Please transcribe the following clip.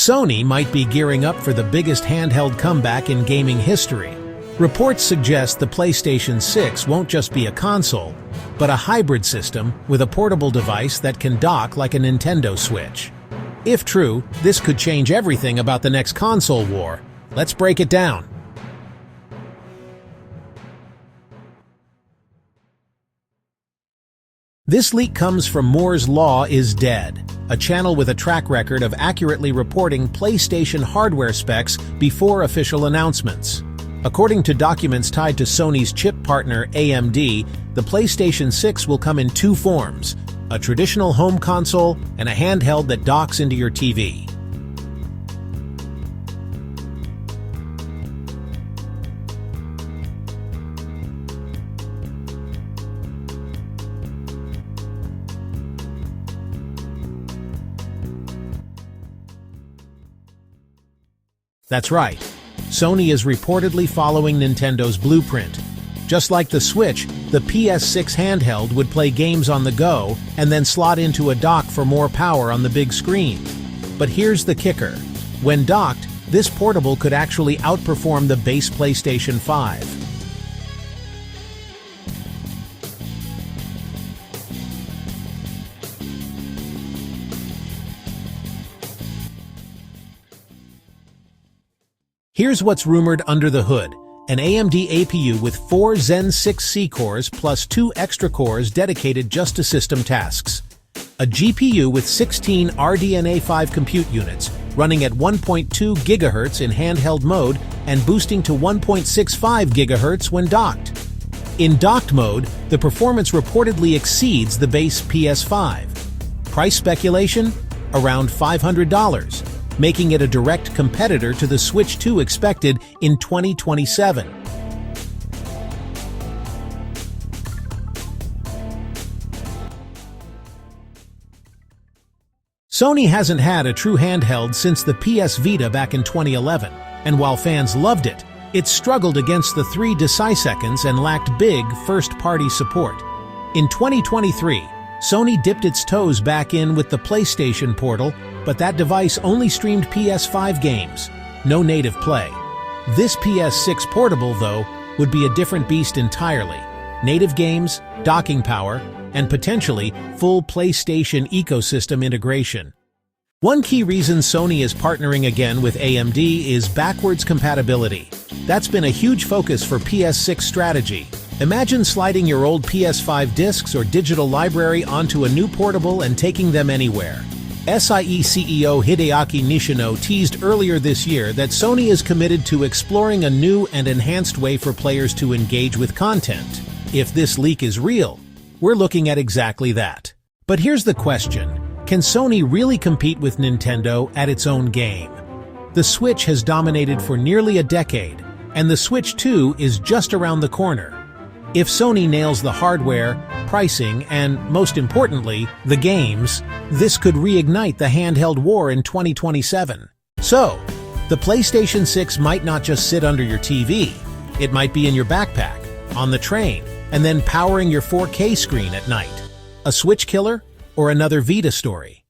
Sony might be gearing up for the biggest handheld comeback in gaming history. Reports suggest the PlayStation 6 won't just be a console, but a hybrid system with a portable device that can dock like a Nintendo Switch. If true, this could change everything about the next console war. Let's break it down. This leak comes from Moore's Law is Dead, a channel with a track record of accurately reporting PlayStation hardware specs before official announcements. According to documents tied to Sony's chip partner AMD, the PlayStation 6 will come in two forms: a traditional home console and a handheld that docks into your TV. That's right. Sony is reportedly following Nintendo's blueprint. Just like the Switch, the PS6 handheld would play games on the go and then slot into a dock for more power on the big screen. But here's the kicker. When docked, this portable could actually outperform the base PlayStation 5. Here's what's rumored under the hood: an AMD APU with 4 Zen 6 cores plus 2 extra cores dedicated just to system tasks. A GPU with 16 RDNA 5 compute units running at 1.2 GHz in handheld mode and boosting to 1.65 GHz when docked. In docked mode, the performance reportedly exceeds the base PS5. Price speculation? Around $500. Making it a direct competitor to the Switch 2 expected in 2027. Sony hasn't had a true handheld since the PS Vita back in 2011, and while fans loved it, it struggled against the 3 deciseconds and lacked big first-party support. In 2023, Sony dipped its toes back in with the PlayStation Portal, but that device only streamed PS5 games, no native play. This PS6 portable, though, would be a different beast entirely. Native games, docking power, and potentially full PlayStation ecosystem integration. One key reason Sony is partnering again with AMD is backwards compatibility. That's been a huge focus for PS6 strategy. Imagine sliding your old PS5 discs or digital library onto a new portable and taking them anywhere. SIE CEO Hideaki Nishino teased earlier this year that Sony is committed to exploring a new and enhanced way for players to engage with content. If this leak is real, we're looking at exactly that. But here's the question: can Sony really compete with Nintendo at its own game? The Switch has dominated for nearly a decade, and the Switch 2 is just around the corner. If Sony nails the hardware, pricing, and, most importantly, the games, this could reignite the handheld war in 2027. So, the PlayStation 6 might not just sit under your TV. It might be in your backpack, on the train, and then powering your 4K screen at night. A Switch killer or another Vita story?